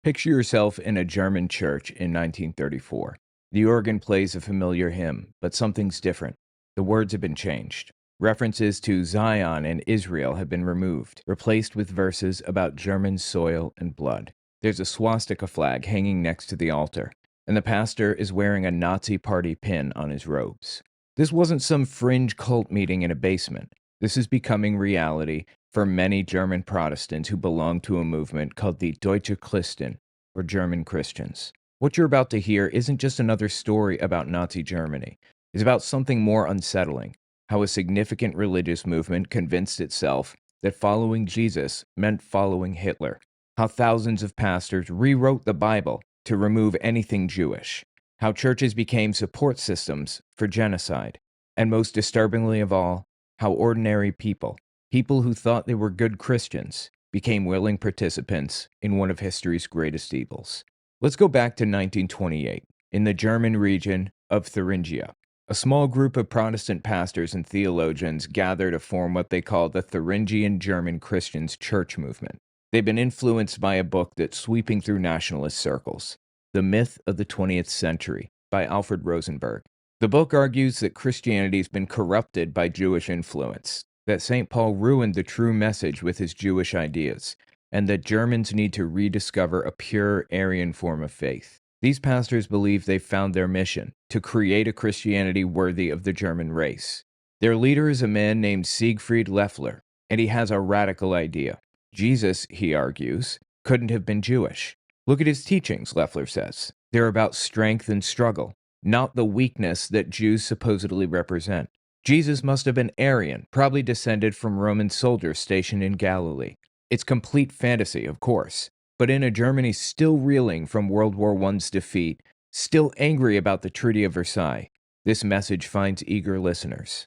Picture yourself in a German church in 1934. The organ plays a familiar hymn, but something's different. The words have been changed. References to Zion and Israel have been removed, replaced with verses about German soil and blood. There's a swastika flag hanging next to the altar, and the pastor is wearing a Nazi party pin on his robes. This wasn't some fringe cult meeting in a basement. This is becoming reality for many German Protestants who belong to a movement called the Deutsche Christen, or German Christians. What you're about to hear isn't just another story about Nazi Germany. It's about something more unsettling, how a significant religious movement convinced itself that following Jesus meant following Hitler, how thousands of pastors rewrote the Bible to remove anything Jewish, how churches became support systems for genocide, and most disturbingly of all, how ordinary people who thought they were good Christians, became willing participants in one of history's greatest evils. Let's go back to 1928, in the German region of Thuringia. A small group of Protestant pastors and theologians gather to form what they call the Thuringian German Christians Church Movement. They've been influenced by a book that's sweeping through nationalist circles, The Myth of the 20th Century, by Alfred Rosenberg. The book argues that Christianity has been corrupted by Jewish influence, that St. Paul ruined the true message with his Jewish ideas, and that Germans need to rediscover a pure Aryan form of faith. These pastors believe they've found their mission, to create a Christianity worthy of the German race. Their leader is a man named Siegfried Loeffler, and he has a radical idea. Jesus, he argues, couldn't have been Jewish. Look at his teachings, Loeffler says. They're about strength and struggle, not the weakness that Jews supposedly represent. Jesus must have been Aryan, probably descended from Roman soldiers stationed in Galilee. It's complete fantasy, of course, but in a Germany still reeling from World War I's defeat, still angry about the Treaty of Versailles, this message finds eager listeners.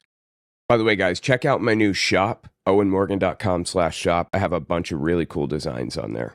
By the way, guys, check out my new shop, owenmorgan.com/shop. I have a bunch of really cool designs on there.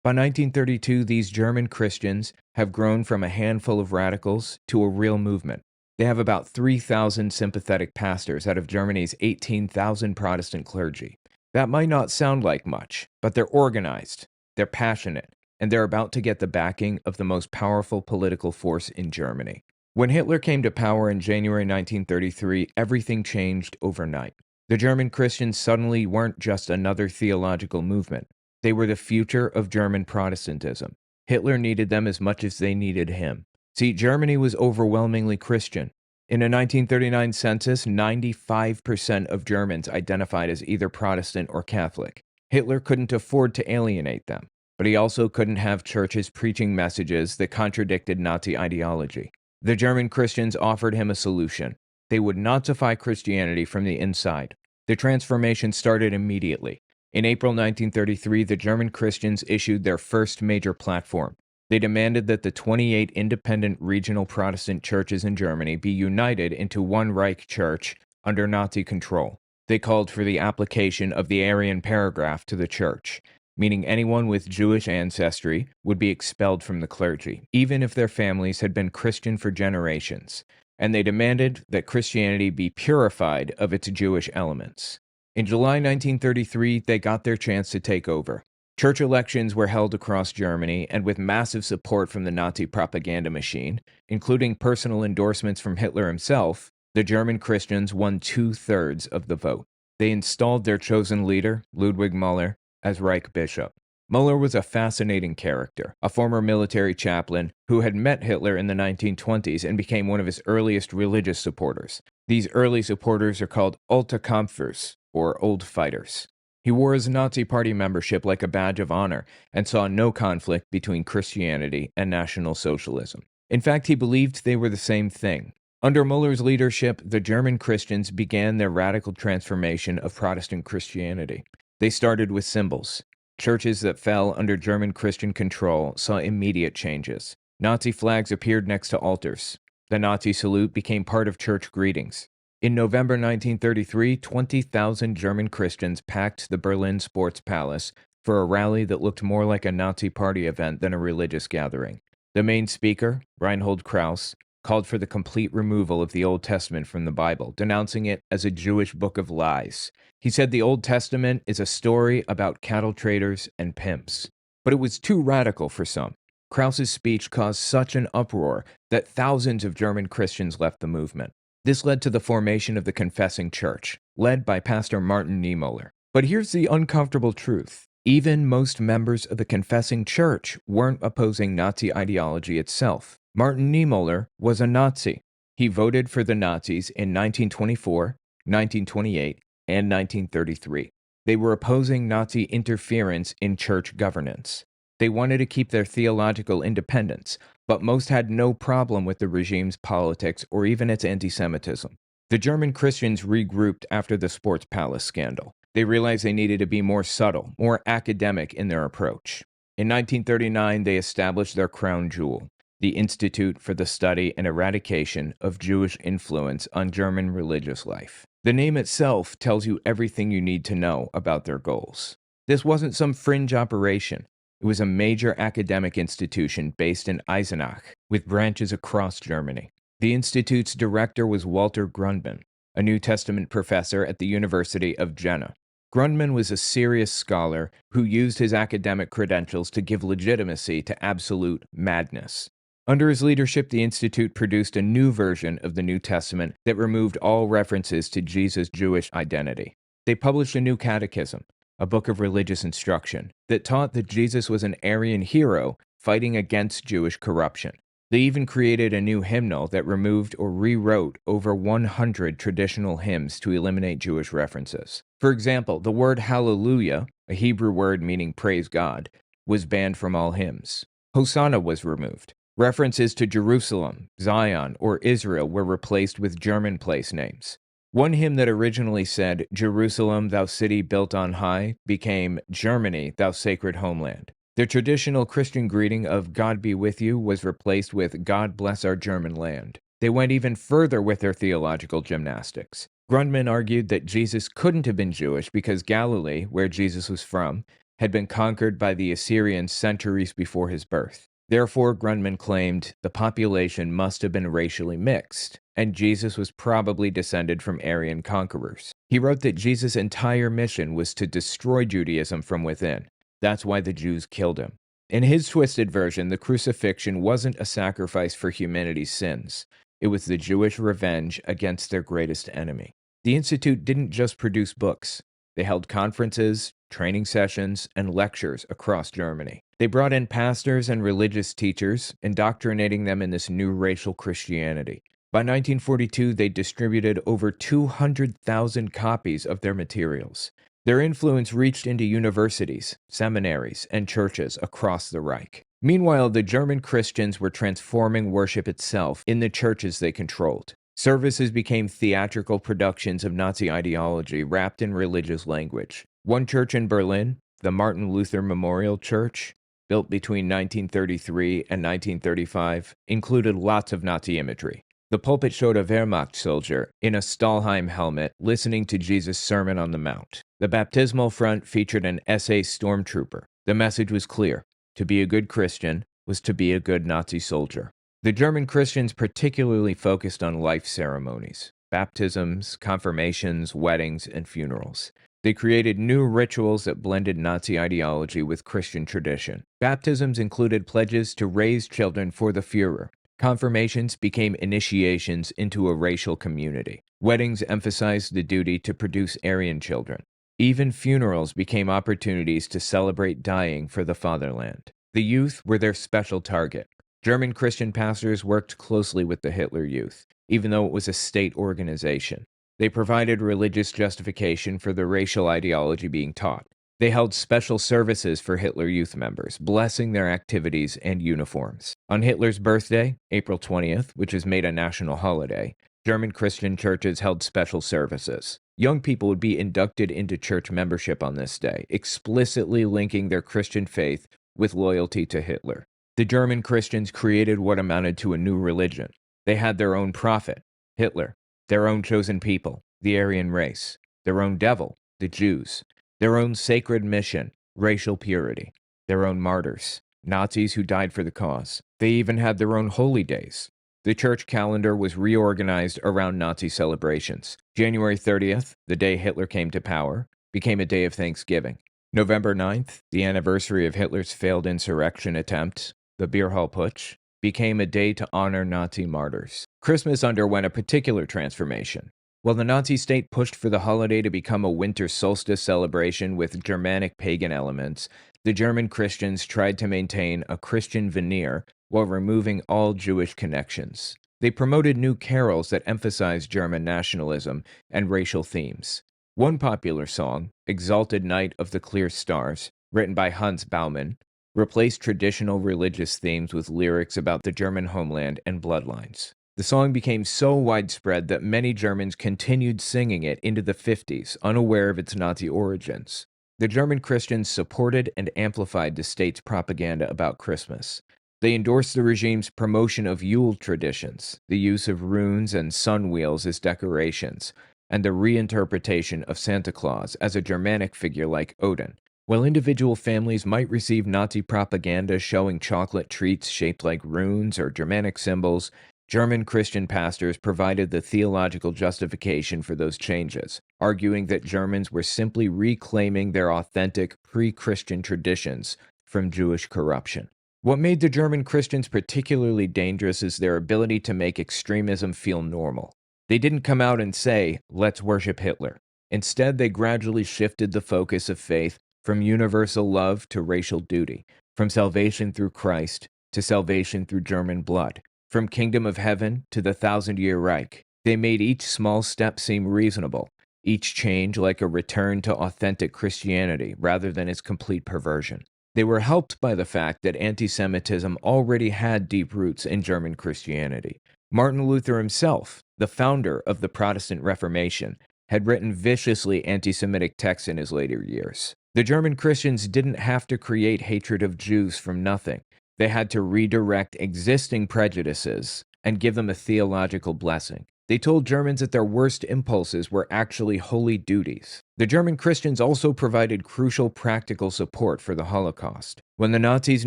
By 1932, these German Christians have grown from a handful of radicals to a real movement. They have about 3,000 sympathetic pastors out of Germany's 18,000 Protestant clergy. That might not sound like much, but they're organized, they're passionate, and they're about to get the backing of the most powerful political force in Germany. When Hitler came to power in January 1933, everything changed overnight. The German Christians suddenly weren't just another theological movement. They were the future of German Protestantism. Hitler needed them as much as they needed him. See, Germany was overwhelmingly Christian. In a 1939 census, 95% of Germans identified as either Protestant or Catholic. Hitler couldn't afford to alienate them, but he also couldn't have churches preaching messages that contradicted Nazi ideology. The German Christians offered him a solution. They would Nazify Christianity from the inside. The transformation started immediately. In April 1933, the German Christians issued their first major platform. They demanded that the 28 independent regional Protestant churches in Germany be united into one Reich Church under Nazi control. They called for the application of the Aryan paragraph to the church, meaning anyone with Jewish ancestry would be expelled from the clergy, even if their families had been Christian for generations. And they demanded that Christianity be purified of its Jewish elements. In July 1933, they got their chance to take over. Church elections were held across Germany, and with massive support from the Nazi propaganda machine, including personal endorsements from Hitler himself, the German Christians won 2/3 of the vote. They installed their chosen leader, Ludwig Müller, as Reich Bishop. Müller was a fascinating character, a former military chaplain who had met Hitler in the 1920s and became one of his earliest religious supporters. These early supporters are called Alte Kampfers, or Old Fighters. He wore his Nazi Party membership like a badge of honor and saw no conflict between Christianity and National Socialism. In fact, he believed they were the same thing. Under Müller's leadership, the German Christians began their radical transformation of Protestant Christianity. They started with symbols. Churches that fell under German Christian control saw immediate changes. Nazi flags appeared next to altars. The Nazi salute became part of church greetings. In November 1933, 20,000 German Christians packed the Berlin Sports Palace for a rally that looked more like a Nazi party event than a religious gathering. The main speaker, Reinhold Krauss, called for the complete removal of the Old Testament from the Bible, denouncing it as a Jewish book of lies. He said the Old Testament is a story about cattle traders and pimps. but it was too radical for some. Krauss's speech caused such an uproar that thousands of German Christians left the movement. This led to the formation of the Confessing Church, led by Pastor Martin Niemöller. But here's the uncomfortable truth. Even most members of the Confessing Church weren't opposing Nazi ideology itself. Martin Niemöller was a Nazi. He voted for the Nazis in 1924, 1928, and 1933. They were opposing Nazi interference in church governance. They wanted to keep their theological independence, but most had no problem with the regime's politics or even its anti-Semitism. The German Christians regrouped after the Sports Palace scandal. They realized they needed to be more subtle, more academic in their approach. In 1939, they established their crown jewel, the Institute for the Study and Eradication of Jewish Influence on German Religious Life. The name itself tells you everything you need to know about their goals. This wasn't some fringe operation. It was a major academic institution based in Eisenach, with branches across Germany. The institute's director was Walter Grundmann, a New Testament professor at the University of Jena. Grundmann was a serious scholar who used his academic credentials to give legitimacy to absolute madness. Under his leadership, the Institute produced a new version of the New Testament that removed all references to Jesus' Jewish identity. They published a new catechism, a book of religious instruction, that taught that Jesus was an Aryan hero fighting against Jewish corruption. They even created a new hymnal that removed or rewrote over 100 traditional hymns to eliminate Jewish references. For example, the word hallelujah, a Hebrew word meaning praise God, was banned from all hymns. Hosanna was removed. References to Jerusalem, Zion, or Israel were replaced with German place names. One hymn that originally said, "Jerusalem, thou city built on high," became "Germany, thou sacred homeland." The traditional Christian greeting of "God be with you" was replaced with "God bless our German land." They went even further with their theological gymnastics. Grundmann argued that Jesus couldn't have been Jewish because Galilee, where Jesus was from, had been conquered by the Assyrians centuries before his birth. Therefore, Grundmann claimed the population must have been racially mixed, and Jesus was probably descended from Aryan conquerors. He wrote that Jesus' entire mission was to destroy Judaism from within. That's why the Jews killed him. In his twisted version, the crucifixion wasn't a sacrifice for humanity's sins. It was the Jewish revenge against their greatest enemy. The Institute didn't just produce books. They held conferences, training sessions, and lectures across Germany. They brought in pastors and religious teachers, indoctrinating them in this new racial Christianity. By 1942, they distributed over 200,000 copies of their materials. Their influence reached into universities, seminaries, and churches across the Reich. Meanwhile, the German Christians were transforming worship itself in the churches they controlled. Services became theatrical productions of Nazi ideology wrapped in religious language. One church in Berlin, the Martin Luther Memorial Church, built between 1933 and 1935, included lots of Nazi imagery. The pulpit showed a Wehrmacht soldier in a Stahlhelm helmet listening to Jesus' Sermon on the Mount. The baptismal front featured an SS stormtrooper. The message was clear: to be a good Christian was to be a good Nazi soldier. The German Christians particularly focused on life ceremonies, baptisms, confirmations, weddings, and funerals. They created new rituals that blended Nazi ideology with Christian tradition. Baptisms included pledges to raise children for the Führer. Confirmations became initiations into a racial community. Weddings emphasized the duty to produce Aryan children. Even funerals became opportunities to celebrate dying for the fatherland. The youth were their special target. German Christian pastors worked closely with the Hitler Youth, even though it was a state organization. They provided religious justification for the racial ideology being taught. They held special services for Hitler Youth members, blessing their activities and uniforms. On Hitler's birthday, April 20th, which is made a national holiday, German Christian churches held special services. Young people would be inducted into church membership on this day, explicitly linking their Christian faith with loyalty to Hitler. The German Christians created what amounted to a new religion. They had their own prophet, Hitler, their own chosen people, the Aryan race, their own devil, the Jews, their own sacred mission, racial purity, their own martyrs, Nazis who died for the cause. They even had their own holy days. The church calendar was reorganized around Nazi celebrations. January 30th, the day Hitler came to power, became a day of Thanksgiving. November 9th, the anniversary of Hitler's failed insurrection attempt, the Beer Hall Putsch, became a day to honor Nazi martyrs. Christmas underwent a particular transformation. While the Nazi state pushed for the holiday to become a winter solstice celebration with Germanic pagan elements, the German Christians tried to maintain a Christian veneer while removing all Jewish connections. They promoted new carols that emphasized German nationalism and racial themes. One popular song, Exalted Night of the Clear Stars, written by Hans Baumann, replaced traditional religious themes with lyrics about the German homeland and bloodlines. The song became so widespread that many Germans continued singing it into the 50s, unaware of its Nazi origins. The German Christians supported and amplified the state's propaganda about Christmas. They endorsed the regime's promotion of Yule traditions, the use of runes and sun wheels as decorations, and the reinterpretation of Santa Claus as a Germanic figure like Odin. While individual families might receive Nazi propaganda showing chocolate treats shaped like runes or Germanic symbols, German Christian pastors provided the theological justification for those changes, arguing that Germans were simply reclaiming their authentic pre-Christian traditions from Jewish corruption. What made the German Christians particularly dangerous is their ability to make extremism feel normal. They didn't come out and say, "Let's worship Hitler." Instead, they gradually shifted the focus of faith from universal love to racial duty, from salvation through Christ to salvation through German blood, from kingdom of heaven to the 1,000-year Reich. They made each small step seem reasonable, each change like a return to authentic Christianity rather than its complete perversion. They were helped by the fact that anti-Semitism already had deep roots in German Christianity. Martin Luther himself, the founder of the Protestant Reformation, had written viciously anti-Semitic texts in his later years. The German Christians didn't have to create hatred of Jews from nothing. They had to redirect existing prejudices and give them a theological blessing. They told Germans that their worst impulses were actually holy duties. The German Christians also provided crucial practical support for the Holocaust. When the Nazis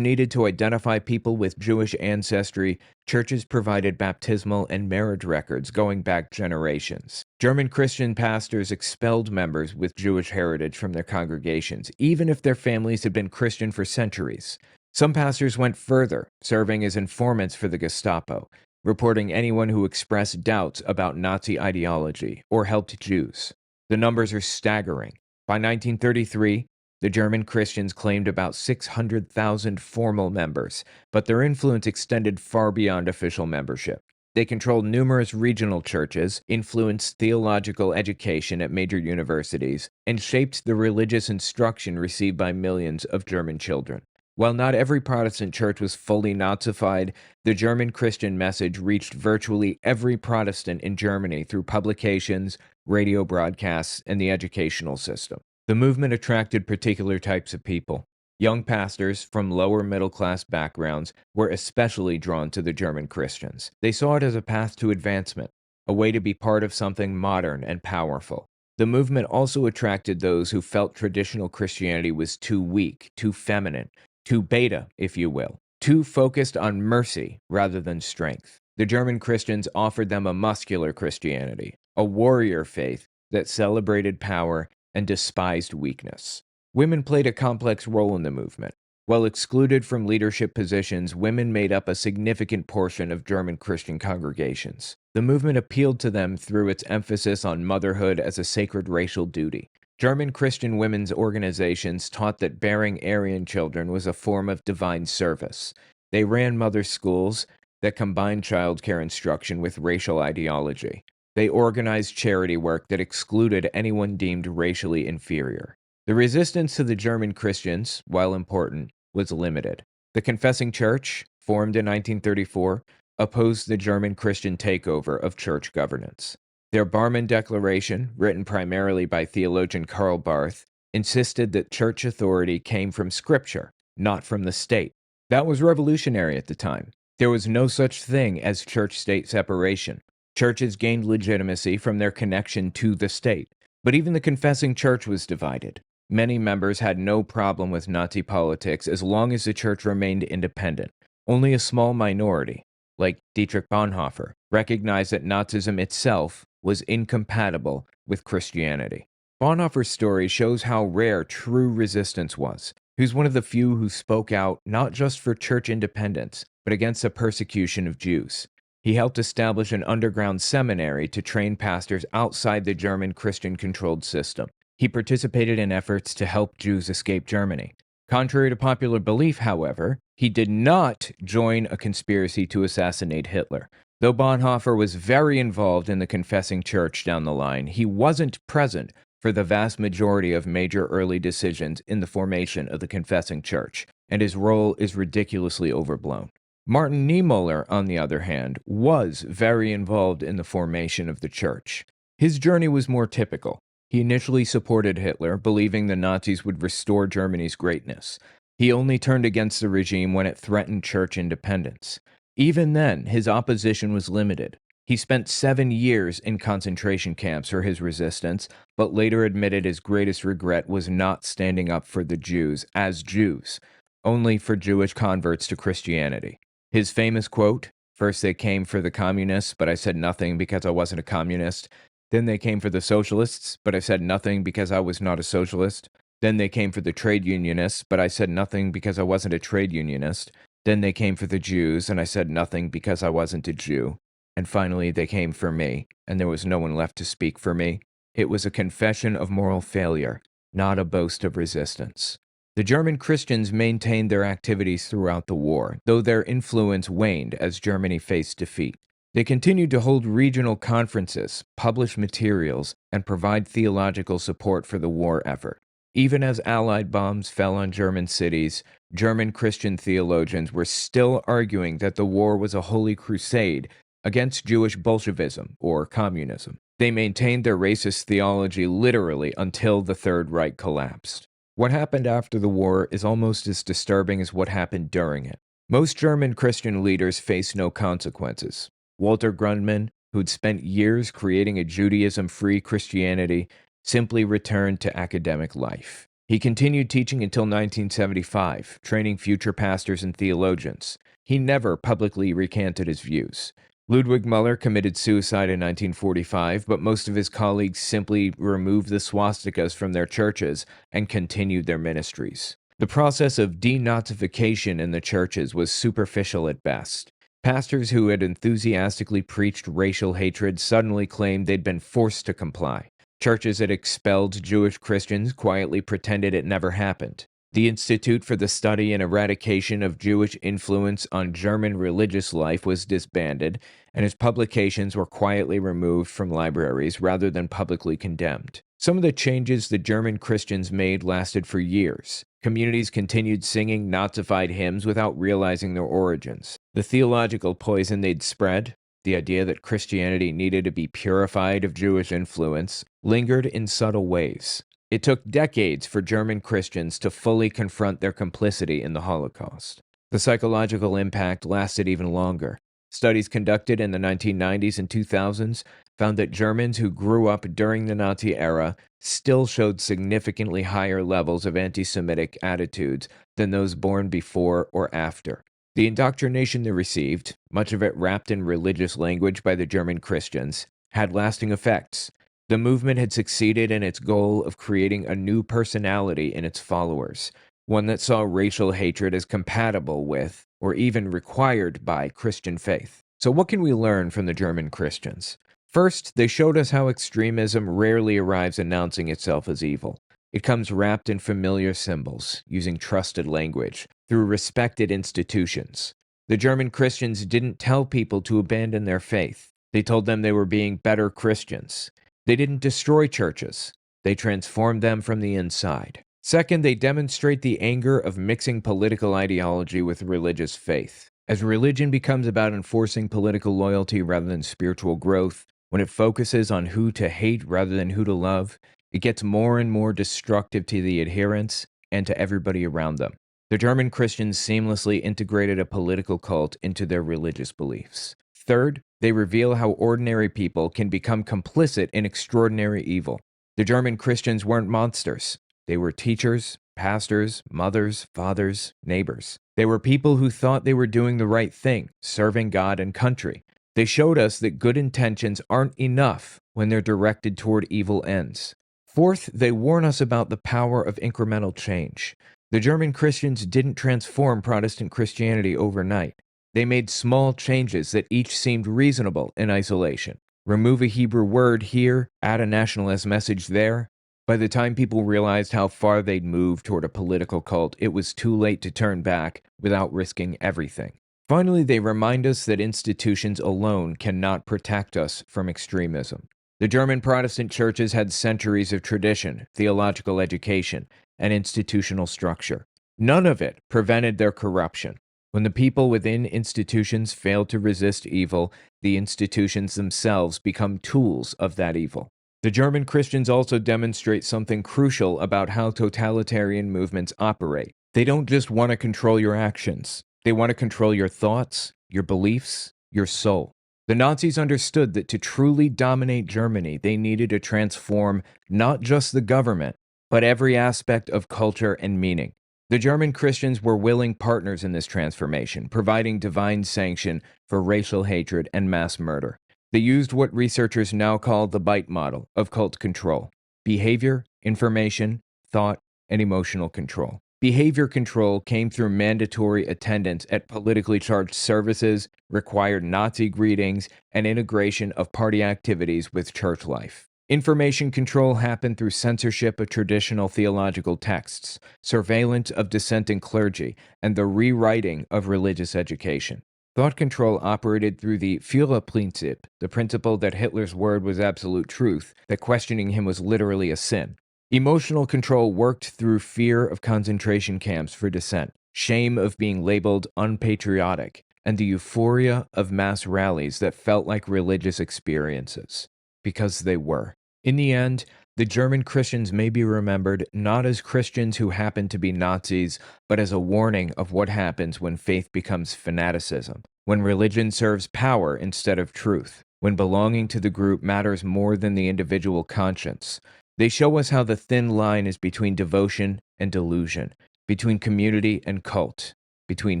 needed to identify people with Jewish ancestry, churches provided baptismal and marriage records going back generations. German Christian pastors expelled members with Jewish heritage from their congregations, even if their families had been Christian for centuries. Some pastors went further, serving as informants for the Gestapo, reporting anyone who expressed doubts about Nazi ideology or helped Jews. The numbers are staggering. By 1933, the German Christians claimed about 600,000 formal members, but their influence extended far beyond official membership. They controlled numerous regional churches, influenced theological education at major universities, and shaped the religious instruction received by millions of German children. While not every Protestant church was fully Nazified, the German Christian message reached virtually every Protestant in Germany through publications, radio broadcasts, and the educational system. The movement attracted particular types of people. Young pastors from lower middle-class backgrounds were especially drawn to the German Christians. They saw it as a path to advancement, a way to be part of something modern and powerful. The movement also attracted those who felt traditional Christianity was too weak, too feminine, too beta, if you will, too focused on mercy rather than strength. The German Christians offered them a muscular Christianity, a warrior faith that celebrated power and despised weakness. Women played a complex role in the movement. While excluded from leadership positions, women made up a significant portion of German Christian congregations. The movement appealed to them through its emphasis on motherhood as a sacred racial duty. German Christian women's organizations taught that bearing Aryan children was a form of divine service. They ran mother schools that combined childcare instruction with racial ideology. They organized charity work that excluded anyone deemed racially inferior. The resistance to the German Christians, while important, was limited. The Confessing Church, formed in 1934, opposed the German Christian takeover of church governance. Their Barmen Declaration, written primarily by theologian Karl Barth, insisted that church authority came from Scripture, not from the state. That was revolutionary at the time. There was no such thing as church-state separation. Churches gained legitimacy from their connection to the state. But even the Confessing Church was divided. Many members had no problem with Nazi politics as long as the church remained independent. Only a small minority, like Dietrich Bonhoeffer, recognized that Nazism itself was incompatible with Christianity. Bonhoeffer's story shows how rare true resistance was. He was one of the few who spoke out not just for church independence, but against the persecution of Jews. He helped establish an underground seminary to train pastors outside the German Christian-controlled system. He participated in efforts to help Jews escape Germany. Contrary to popular belief, however, he did not join a conspiracy to assassinate Hitler. Though Bonhoeffer was very involved in the confessing church down the line, he wasn't present for the vast majority of major early decisions in the formation of the confessing church, and his role is ridiculously overblown. Martin Niemöller, on the other hand, was very involved in the formation of the church. His journey was more typical. He initially supported Hitler, believing the Nazis would restore Germany's greatness. He only turned against the regime when it threatened church independence. Even then, his opposition was limited. He spent 7 years in concentration camps for his resistance, but later admitted his greatest regret was not standing up for the Jews as Jews, only for Jewish converts to Christianity. His famous quote, "First they came for the communists, but I said nothing because I wasn't a communist. Then they came for the socialists, but I said nothing because I was not a socialist. Then they came for the trade unionists, but I said nothing because I wasn't a trade unionist. Then they came for the Jews, and I said nothing because I wasn't a Jew. And finally they came for me, and there was no one left to speak for me. It was a confession of moral failure, not a boast of resistance." The German Christians maintained their activities throughout the war, though their influence waned as Germany faced defeat. They continued to hold regional conferences, publish materials, and provide theological support for the war effort. Even as Allied bombs fell on German cities, German Christian theologians were still arguing that the war was a holy crusade against Jewish Bolshevism, or communism. They maintained their racist theology literally until the Third Reich collapsed. What happened after the war is almost as disturbing as what happened during it. Most German Christian leaders faced no consequences. Walter Grundmann, who'd spent years creating a Judaism-free Christianity, simply returned to academic life. He continued teaching until 1975, training future pastors and theologians. He never publicly recanted his views. Ludwig Müller committed suicide in 1945, but most of his colleagues simply removed the swastikas from their churches and continued their ministries. The process of denazification in the churches was superficial at best. Pastors who had enthusiastically preached racial hatred suddenly claimed they'd been forced to comply. Churches that expelled Jewish Christians quietly pretended it never happened. The Institute for the Study and Eradication of Jewish Influence on German Religious Life was disbanded, and its publications were quietly removed from libraries rather than publicly condemned. Some of the changes the German Christians made lasted for years. Communities continued singing Nazified hymns without realizing their origins. The theological poison they'd spread, the idea that Christianity needed to be purified of Jewish influence, lingered in subtle ways. It took decades for German Christians to fully confront their complicity in the Holocaust. The psychological impact lasted even longer. Studies conducted in the 1990s and 2000s found that Germans who grew up during the Nazi era still showed significantly higher levels of anti-Semitic attitudes than those born before or after. The indoctrination they received, much of it wrapped in religious language by the German Christians, had lasting effects. The movement had succeeded in its goal of creating a new personality in its followers, one that saw racial hatred as compatible with, or even required by, Christian faith. So what can we learn from the German Christians? First, they showed us how extremism rarely arrives announcing itself as evil. It comes wrapped in familiar symbols, using trusted language, through respected institutions. The German Christians didn't tell people to abandon their faith. They told them they were being better Christians. They didn't destroy churches. They transformed them from the inside. Second, they demonstrate the anger of mixing political ideology with religious faith. As religion becomes about enforcing political loyalty rather than spiritual growth, when it focuses on who to hate rather than who to love, it gets more and more destructive to the adherents and to everybody around them. The German Christians seamlessly integrated a political cult into their religious beliefs. Third, they reveal how ordinary people can become complicit in extraordinary evil. The German Christians weren't monsters. They were teachers, pastors, mothers, fathers, neighbors. They were people who thought they were doing the right thing, serving God and country. They showed us that good intentions aren't enough when they're directed toward evil ends. Fourth, they warn us about the power of incremental change. The German Christians didn't transform Protestant Christianity overnight. They made small changes that each seemed reasonable in isolation. Remove a Hebrew word here, add a nationalist message there. By the time people realized how far they'd moved toward a political cult, it was too late to turn back without risking everything. Finally, they remind us that institutions alone cannot protect us from extremism. The German Protestant churches had centuries of tradition, theological education, and institutional structure. None of it prevented their corruption. When the people within institutions fail to resist evil, the institutions themselves become tools of that evil. The German Christians also demonstrate something crucial about how totalitarian movements operate. They don't just want to control your actions. They want to control your thoughts, your beliefs, your soul. The Nazis understood that to truly dominate Germany, they needed to transform not just the government, but every aspect of culture and meaning. The German Christians were willing partners in this transformation, providing divine sanction for racial hatred and mass murder. They used what researchers now call the BITE model of cult control: behavior, information, thought, and emotional control. Behavior control came through mandatory attendance at politically charged services, required Nazi greetings, and integration of party activities with church life. Information control happened through censorship of traditional theological texts, surveillance of dissenting clergy, and the rewriting of religious education. Thought control operated through the Führerprinzip, the principle that Hitler's word was absolute truth, that questioning him was literally a sin. Emotional control worked through fear of concentration camps for dissent, shame of being labeled unpatriotic, and the euphoria of mass rallies that felt like religious experiences. Because they were. In the end, the German Christians may be remembered not as Christians who happened to be Nazis, but as a warning of what happens when faith becomes fanaticism, when religion serves power instead of truth, when belonging to the group matters more than the individual conscience. They show us how the thin line is between devotion and delusion, between community and cult, between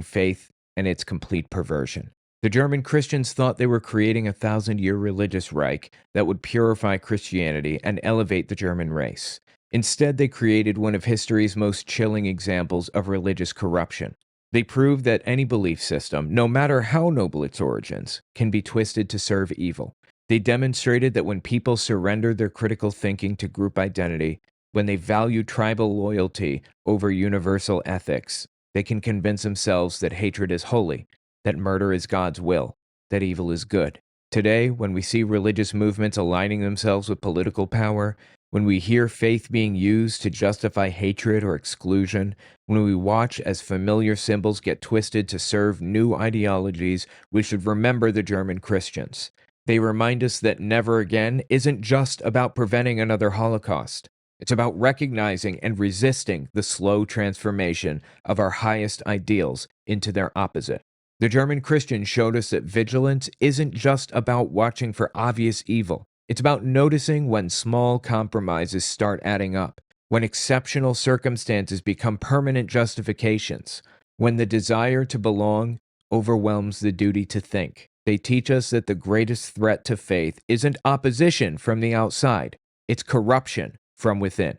faith and its complete perversion. The German Christians thought they were creating a 1,000-year religious Reich that would purify Christianity and elevate the German race. Instead, they created one of history's most chilling examples of religious corruption. They proved that any belief system, no matter how noble its origins, can be twisted to serve evil. They demonstrated that when people surrender their critical thinking to group identity, when they value tribal loyalty over universal ethics, they can convince themselves that hatred is holy, that murder is God's will, that evil is good. Today, when we see religious movements aligning themselves with political power, when we hear faith being used to justify hatred or exclusion, when we watch as familiar symbols get twisted to serve new ideologies, we should remember the German Christians. They remind us that never again isn't just about preventing another Holocaust. It's about recognizing and resisting the slow transformation of our highest ideals into their opposite. The German Christians showed us that vigilance isn't just about watching for obvious evil. It's about noticing when small compromises start adding up, when exceptional circumstances become permanent justifications, when the desire to belong overwhelms the duty to think. They teach us that the greatest threat to faith isn't opposition from the outside, it's corruption from within.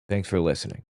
Thanks for listening.